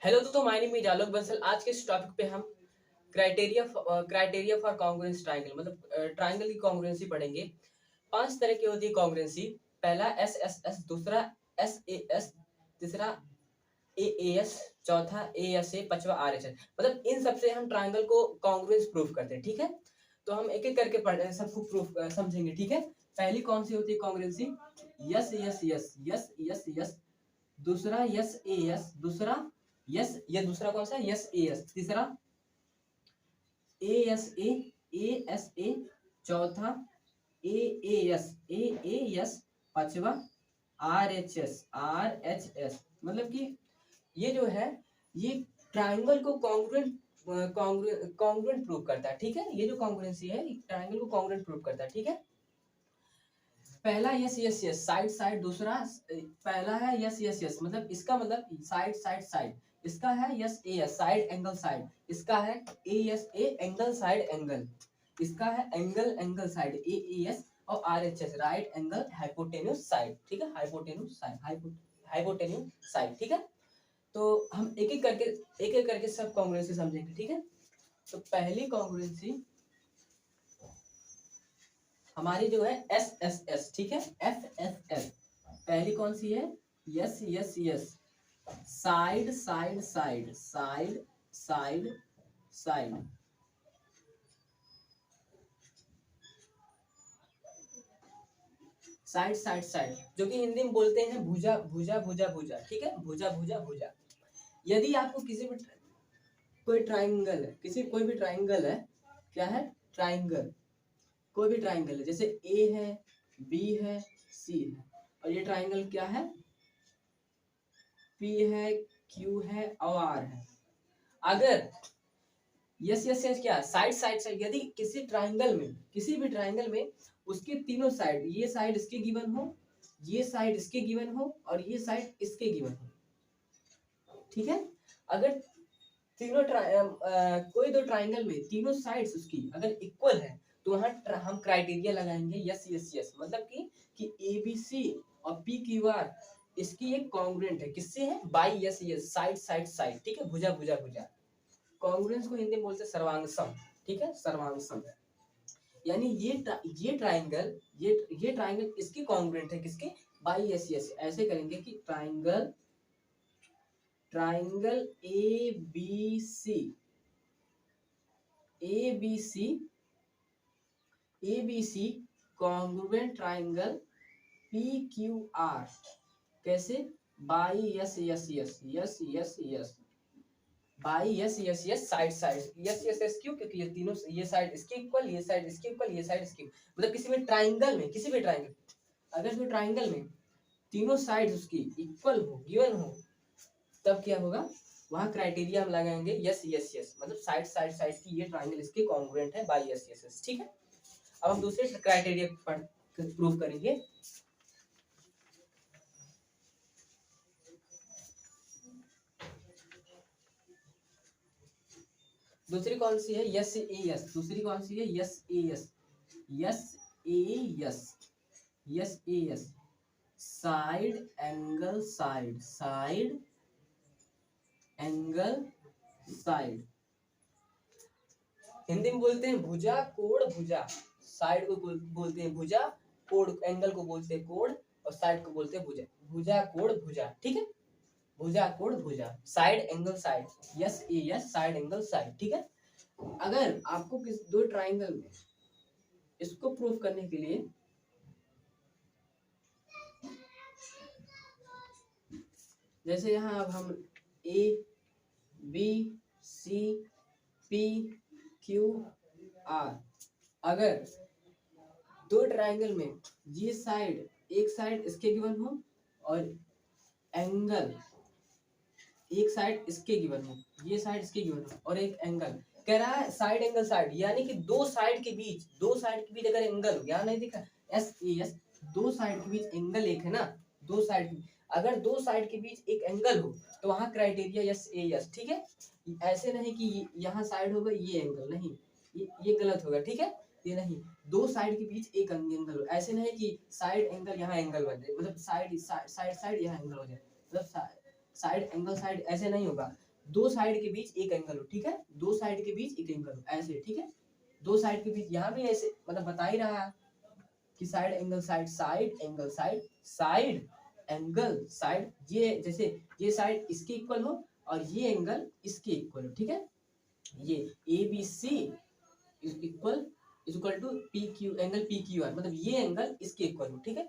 Hello दोस्तों, my name is आलोक बंसल। आज के इस टॉपिक पे हम क्राइटेरिया फॉर कॉन्ग्रुएंस ट्रायंगल मतलब ट्रायंगल की कॉन्ग्रुएंसी पढ़ेंगे। 5 तरह की होती है कॉन्ग्रुएंसी। पहला एस एस एस, दूसरा एस ए एस, तीसरा ए ए एस, चौथा ए एस ए, पांचवा आर एच एस। मतलब इन सब से हम ट्रायंगल को कॉन्ग्रुएंस प्रूफ करते हैं। ठीक है, तो हम एक एक करके पढ़ सबको प्रूफ समझेंगे। ठीक है, पहली कौन सी होती है congruency? Yes S S S S yes, दूसरा यस ए एस, दूसरा यस, ये दूसरा कौन सा है? यस ए एस, तीसरा ए एस ए, ए एस ए, चौथा ए एस, ए एस, पांचवा are H S, are H S. मतलब कि ये जो है ये ट्रायंगल को कॉन्ग्रुएंट कॉन्ग्रुएंट प्रूव करता है। ठीक है, ये जो कॉन्ग्रुएंसी है ट्रायंगल को कॉन्ग्रुएंट प्रूव करता है। ठीक है, पहला yes S S, side side, दूसरा पहला है यस यस यस मतलब इसका मतलब साइड साइड साइड, इसका है S A S, side angle side, इसका है A S A, angle side angle, इसका है angle angle side A S, और R H S, right angle hypotenuse side. ठीक है, हाइपोटेन्यूस साइड, हाइपोटेन्यूस साइड। ठीक है, तो हम एक एक करके सब कॉन्ग्रुएंसी समझेंगे। ठीक है, तो पहली कॉन्ग्रुएंसी हमारी जो है एस एस एस। ठीक है, एफ एस एस पहली कौन सी है? Yes S S, side side side, side side side, side side side, जो कि हिंदी में बोलते हैं भुजा भुजा भुजा भुजा। ठीक है, भुजा भुजा भुजा। यदि आपको किसी भी कोई ट्राइंगल है, किसी कोई भी ट्राइंगल है, क्या है? ट्राइंगल, कोई भी ट्राइंगल है, जैसे ए है, बी है, सी है, और ये ट्राइंगल क्या है? पी है, क्यू है और आर है। अगर यस यस यस क्या, साइड साइड साइड, यदि किसी ट्राइंगल में, किसी भी ट्राइंगल में उसके तीनों साइड, ये साइड इसके गिवन हो, ये साइड इसके गिवन हो, और ये साइड इसके गिवन हो। ठीक है, अगर तीनों कोई दो ट्राइंगल में तीनों साइड्स उसकी अगर इक्वल है, तो वहां हम क्राइटेरिया लगाएंगे यस यस यस, मतलब कि ए बी सी और पी क्यू आर इसकी एक कॉन्ग्रुएंट है। किससे है? By S S, side side side. ठीक है, भुजा भुजा भुजा। कॉन्ग्रुएंस को हिंदी में बोलते हैं सर्वांग। ठीक है, सर्वांग, यानी ये ट्राइंगल, ये ट्राइंगल इसकी कॉन्ग्रुएंट है। किसके? By S S. ऐसे करेंगे कि triangle, triangle A B C, A B C, A B C congruent triangle P Q R. कैसे? By S S S, S S S, by S S S, side side, S S S. क्यों? क्योंकि ये तीनों, ये side इसके equal, ये side इसके equal, ये साइड इसके, मतलब किसी भी ट्राइंगल में, किसी भी ट्राइंगल, अगर जो ट्राइंगल में तीनों साइड उसकी इक्वल हो, गिवन हो, तब क्या होगा? वहां क्राइटेरिया हम लगाएंगे यस यस यस, मतलब साइड साइड साइड की ये ट्राइंगल इसके कॉन्ग्रुएंट है बाई यस यस यस। ठीक है, अब हम दूसरे क्राइटेरिया प्रूव करेंगे। दूसरी कौन सी है? S A S. दूसरी कौन सी है? S A S, S A S, S A S, side angle side, side angle side. Hindi में बोलते हैं भुजा कोण भुजा। साइड को बोलते हैं भुजा, कोण एंगल को बोलते हैं कोण, और साइड को बोलते हैं भुजा। भुजा कोण भुजा। ठीक है, भुजा कोण भुजा, side angle side, S A S, side angle side. ठीक है, अगर आपको किस दो ट्राइंगल में इसको प्रूव करने के लिए, जैसे यहाँ अब हम A B C P Q R, अगर दो ट्राइंगल में ये साइड, एक साइड इसके गिवन हो और एंगल, एक साइड इसके गिवन हो, ये साइड इसके गिवन हो, और एक एंगल कह रहा है साइड एंगल साइड, यानी कि दो साइड के बीच, दो साइड के बीच अगर एंगल हो, यहाँ नहीं दिखा एस ए एस, दो साइड के बीच एंगल एक है ना, दो साइड के, अगर दो साइड के बीच एक एंगल हो तो वहां क्राइटेरिया यस ए यस। ठीक है, ऐसे नहीं कि यहाँ साइड होगा ये एंगल नहीं, ये गलत होगा। ठीक है, ये नहीं, दो साइड के बीच एक एंगल हो, ऐसे नहीं कि साइड एंगल यहाँ एंगल बन जाए, मतलब साइड साइड साइड यहाँ एंगल हो जाए, मतलब साइड एंगल साइड, ऐसे नहीं होगा। दो साइड के बीच एक एंगल हो, ठीक है, दो साइड के बीच एक एंगल हो ऐसे, ठीक है, दो साइड के बीच, यहाँ भी ऐसे मतलब बता ही रहा है कि side angle side, side angle side, side angle side, ये जैसे ये साइड इसके इक्वल हो और ये एंगल इसके इक्वल हो, ठीक है, ये A B C equal equal to P Q, angle P Q R, मतलब ये एंगल इसके इक्वल हो, ठीक है,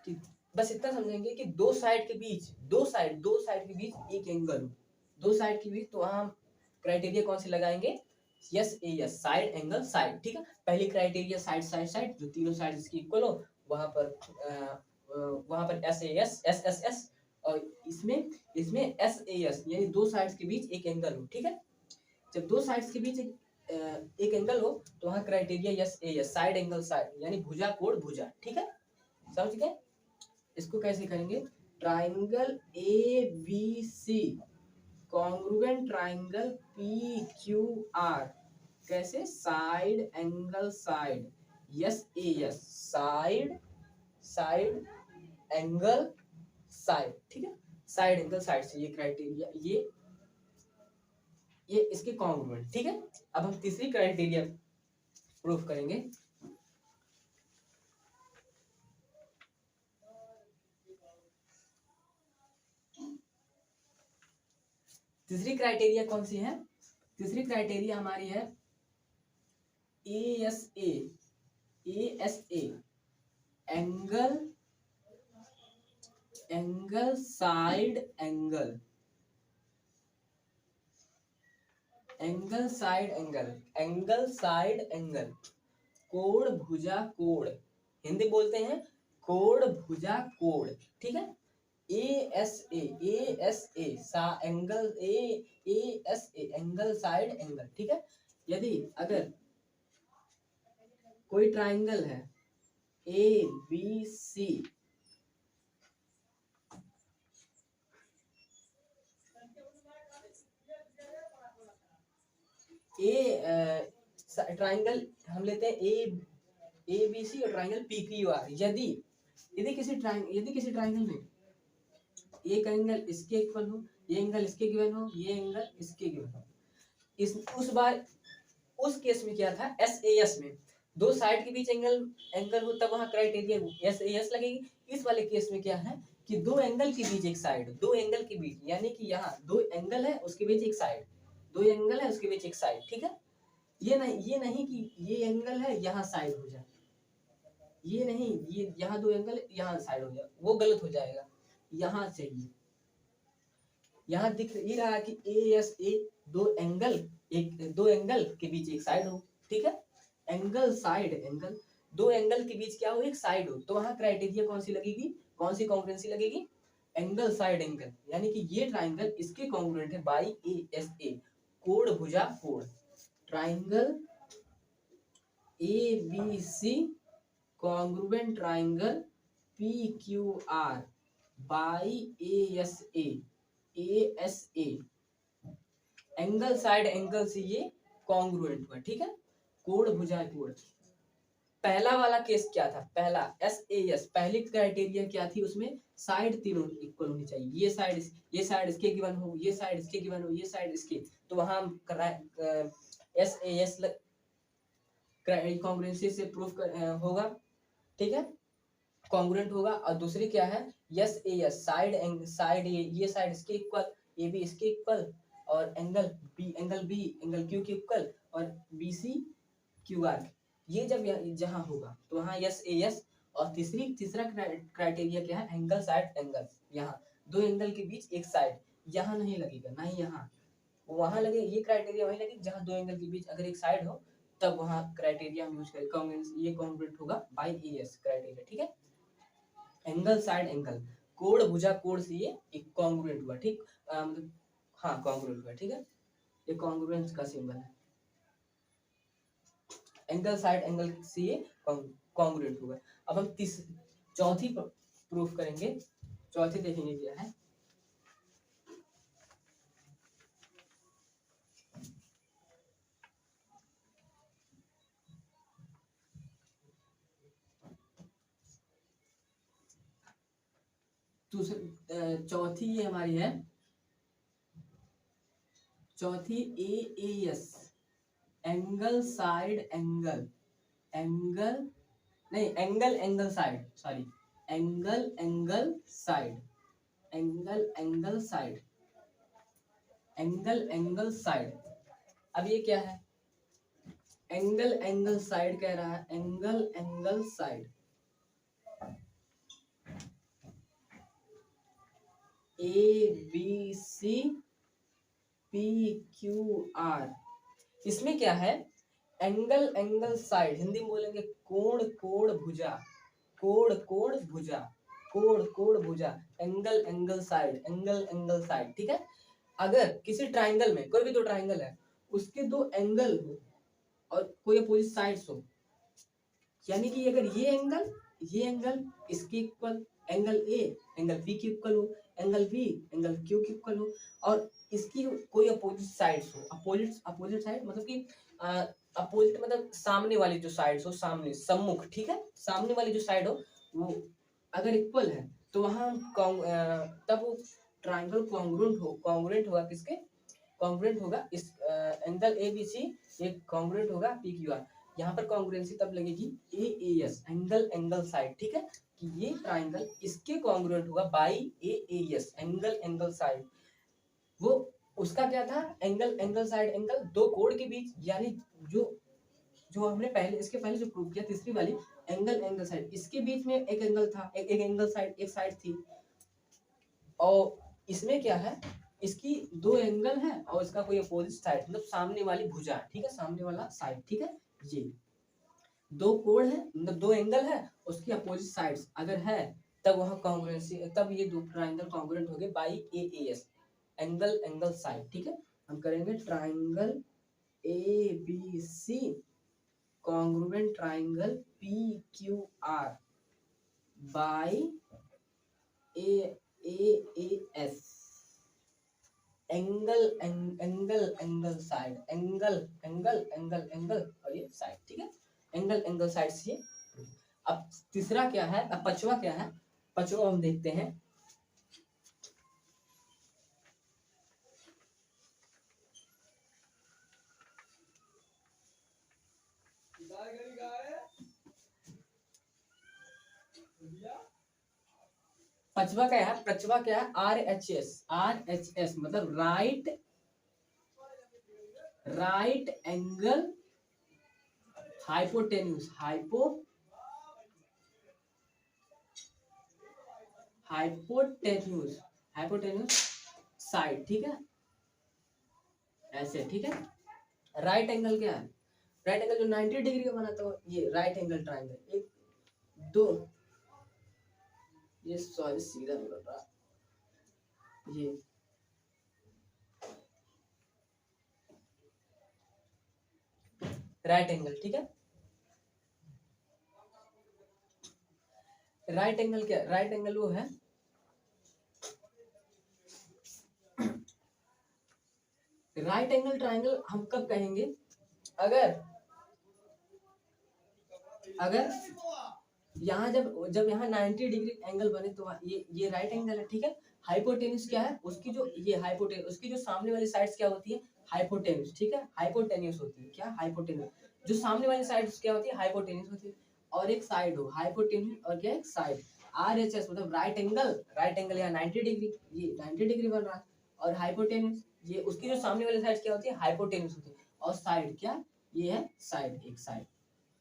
ठीक। बस इतना समझेंगे कि दो साइड के बीच, दो साइड के बीच एक एंगल हो, दो साइड के बीच, तो वहां क्राइटेरिया कौन से लगाएंगे, yes A S, side angle side, ठीक है। पहली क्राइटेरिया साइड साइड साइड, जो तीनों साइड इसकी इक्वल हो, वहां पर S A S S S S, और इसमें इसमें एस ए एस, यानी दो साइड्स के बीच एक एंगल हो, ठीक है। जब दो साइड्स के बीच एक एंगल हो तो वहां criteria yes A S, side angle side, यानी भुजा कोण भुजा, ठीक है, समझ गए। इसको कैसे करेंगे, triangle A B C congruent triangle P Q R, कैसे, side angle side, S A S, side side angle side, ठीक है, साइड एंगल साइड से ये क्राइटेरिया, ये इसके कॉन्ग्रुएंट, ठीक है। अब हम तीसरी क्राइटेरिया प्रूफ करेंगे। तीसरी क्राइटेरिया कौन सी है, तीसरी क्राइटेरिया हमारी है A S A angle angle side angle, angle side angle, angle side angle, कोण भुजा कोण, हिंदी बोलते हैं कोण भुजा कोण, ठीक है, ए एस ए सा angle A S A angle side angle, ठीक है। यदि अगर कोई ट्राइंगल है ए बी सी, ट्राइंगल हम लेते हैं ए बी सी और ट्राइंगल पी क्यू आर, यदि यदि किसी ट्राइंगल में एक एंगल इसके इक्वल हो, ये एंगल इसके गिवन हो, ये एंगल इसके गिवन हो, इस उस बार उस केस में क्या था, एस ए एस में दो साइड के बीच एंगल हो तब वहां क्राइटेरिया एस ए एस लगेगी। इस वाले केस में क्या है कि दो एंगल के बीच एक साइड, दो एंगल के बीच, यानी कि यहाँ दो एंगल है उसके बीच एक साइड, दो एंगल है उसके बीच एक साइड, ठीक है। ये नहीं कि ये एंगल है यहाँ साइड हो जाए, ये नहीं, ये यहाँ दो एंगल यहाँ साइड हो जाए, वो गलत हो जाएगा। यहाँ चाहिए, यहाँ दिख ये रहा कि ए एस ए दो एंगल, दो एंगल के बीच एक साइड हो, ठीक है, एंगल साइड एंगल, दो एंगल के बीच क्या हो, एक साइड हो, तो वहां क्राइटेरिया कौन सी लगेगी, कौन सी कॉन्ग्रुएंसी लगेगी, एंगल साइड एंगल, यानी कि ये ट्राइंगल इसके कॉन्ग्रुएंट है बाई ए एस ए, कोण भुजा कोण, triangle A B C congruent triangle P Q R by A S A angle side angle से ये कॉन्ग्रुएंट हुआ, ठीक है, कोण भुजा कोण। पहला वाला केस क्या था, पहला एस ए एस, पहली क्राइटेरिया क्या थी उसमें, साइड तीनों इक्वल होनी चाहिए, ये साइड इसके गिवन हो, ये साइड इसके गिवन हो, ये साइड इसके, तो वहां एस ए एस कॉन्ग्रुएंसी से प्रूफ होगा, ठीक है, कॉन्ग्रुएंट होगा। और दूसरी क्या है, यस ए यस, साइड ये साइड इसके इक्वल, ए बी इसके इक्वल, और एंगल बी एंगल क्यू के इक्वल, और बी सी क्यू आर, ये जब जहां होगा तो वहां यस ए यस। और तीसरा क्राइटेरिया क्या है, एंगल साइड एंगल, यहाँ दो एंगल के बीच एक साइड, यहाँ नहीं लगेगा, ना ही यहाँ, वहां लगे, ये क्राइटेरिया वही लगे जहां दो एंगल के बीच अगर एक साइड हो, तब वहां क्राइटेरिया हम यूज करें, ये कॉन्ग्रुएंट होगा बाई ए एस क्राइटेरिया, ठीक है, एंगल साइड एंगल, कोण भुजा कोण से ये एक कॉन्ग्रुएंट हुआ, ठीक, मतलब हाँ कॉन्ग्रुएंट हुआ, ठीक है, ये कॉन्ग्रुएंस का सिंबल है, एंगल साइड एंगल से ये कॉन्ग्रुएंट हुआ। अब हम चौथी प्रूफ करेंगे, चौथी देखेंगे क्या है, चौथी ये हमारी है चौथी AAS, angle side angle, angle नहीं, angle angle side, sorry, angle angle side, angle angle side, angle angle side. अब ये क्या है? एंगल एंगल साइड कह रहा है, angle angle side, ABC PQR। इसमें क्या है? एंगल एंगल साइड, हिंदी में बोलेंगे कोण कोण भुजा, कोण कोण भुजा, कोण कोण भुजा, angle angle side, angle angle side, ठीक है। अगर किसी ट्राइंगल में, कोई भी दो ट्राइंगल है, उसके दो एंगल हो और कोई अपोजिट साइड्स हो, यानी कि अगर ये एंगल इसके equal, angle A angle B के इक्वल हो, एंगल बी एंगल क्यू के इक्वल हो, और इसकी कोई अपोजिट साइड्स हो, अपोजिट अपोजिट साइड मतलब कि अपोजिट मतलब सामने वाली जो साइड्स हो, सामने सम्मुख, ठीक है, सामने वाली जो साइड हो वो अगर इक्वल है तो वहां तब वो ट्राइंगल कॉन्ग्रुएंट होगा किसके? कॉन्ग्रुएंट होगा इस एंगल ABC, एक कॉन्ग्रुएंट होगा PQR। यहाँ पर कॉन्ग्रुएंसी तब लगेगी AAS, एंगल एंगल साइड, ठीक है, कि ये ट्राइंगल इसके कॉन्ग्रुएंट होगा by AAS, angle angle side. वो उसका क्या था? एंगल एंगल साइड, एंगल दो कोण के बीच, यानी जो जो हमने पहले इसके पहले जो प्रूव किया तीसरी वाली, एंगल एंगल साइड, इसके बीच में एक एंगल था, एक एंगल साइड, एक साइड थी, और इसमें क्या है? इसकी दो एंगल है और इसका कोई अपोजिट साइड, मतलब सामने वाली भुजा, ठीक है, सामने वाला साइड, ठीक है। ये दो कोण है, मतलब दो एंगल है, उसकी अपोजिट साइड्स अगर है तब वहां कॉन्ग्रुएंसी, तब ये दो ट्राइंगल कॉन्ग्रुएंट हो गए by AAS, angle angle side, ठीक है। हम करेंगे triangle ABC congruent triangle PQR by AAS, angle angle angle side, angle angle angle angle और ये साइड, ठीक है, एंगल एंगल साइड से। अब तीसरा क्या है? अब पांचवा क्या है? पांचवा हम देखते हैं। पांचवा क्या है? पांचवा क्या है? RHS, RHS मतलब right angle hypotenuse, hypotenuse, hypotenuse side, ठीक है, ऐसे, ठीक है। राइट एंगल क्या है? राइट एंगल जो 90 डिग्री का बनाता हो, ये राइट एंगल ट्राइंगल, एक दो, ये सॉरी सीधा नहीं बन रहा, ये राइट एंगल, ठीक है। राइट एंगल क्या? राइट एंगल वो है, राइट एंगल ट्राइंगल हम कब कहेंगे? अगर अगर यहाँ जब जब यहाँ 90 डिग्री एंगल बने तो ये राइट एंगल है, ठीक है। हाइपोटेन्यूज क्या है? उसकी जो ये हाइपोटेन्यूज, उसकी जो सामने वाली साइड्स क्या होती है? हाइपोटेन्यूज, ठीक है, हाइपोटेन्यूज होती है, क्या? हाइपोटेन्यूज। जो सामने वाली साइड्स क्या होती है? हाइपोटेन्यूज होती है। और एक साइड हो हाइपोटेन्यूज और क्या? एक साइड। RHS मतलब राइट एंगल, राइट एंगल यहाँ 90 डिग्री, ये 90 डिग्री बन रहा है, और हाइपोटेन्यूज ये उसकी जो सामने वाली साइड क्या होती है? हाइपोटेन्यूज होती है। और साइड क्या? ये है साइड, एक साइड,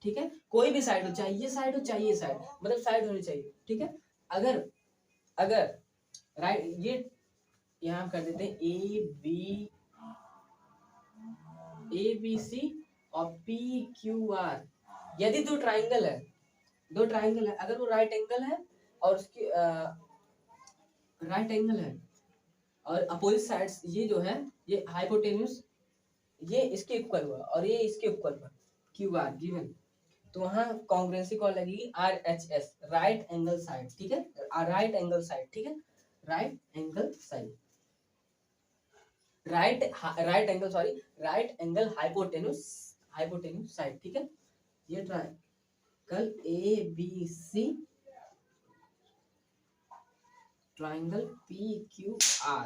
ठीक है। कोई भी साइड हो, चाहे ये साइड हो चाहे ये साइड, मतलब साइड होनी चाहिए, ठीक है। अगर अगर राइट, ये यहाँ कर देते हैं ABC और PQR। यदि दो ट्राइंगल है, दो ट्राइंगल है, अगर वो राइट एंगल है और उसकी राइट एंगल है और अपोजिट साइड्स ये जो है, ये हाइपोटेन्यूज, ये इसके इक्वल हुआ और ये इसके इक्वल हुआ, QR गिवन, तो वहां कॉन्ग्रुएंसी कौन लगेगी? RHS, राइट एंगल साइड, ठीक है, राइट एंगल साइड, ठीक है, right angle side, right angle, sorry, right angle hypotenuse, hypotenuse side, ठीक है। ये triangle ABC triangle PQR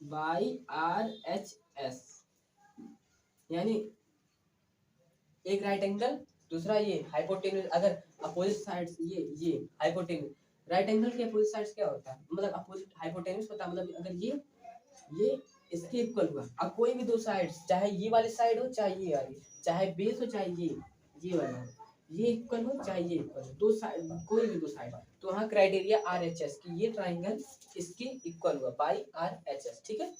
by are H S, यानी एक राइट एंगल, दूसरा ये हाइपोटेन्यूज। अगर अपोजिट साइड्स ये हाइपोटेन्यूज, राइट एंगल के अपोजिट साइड्स क्या होता है, मतलब अपोजिट हाइपोटेन्यूज होता है, मतलब अगर ये इसके इक्वल हुआ, अब कोई भी दो साइड्स, चाहे ये वाली साइड हो चाहे ये वाली, चाहे बेस हो चाहे ये वाला हो, ये इक्वल हो चाहे ये इक्वल हो, दो साइड, कोई भी दो साइड, तो वहाँ क्राइटेरिया आर एच एस की ये ट्राइंगल इसके इक्वल हुआ बाई आर एच एस। ठीक है,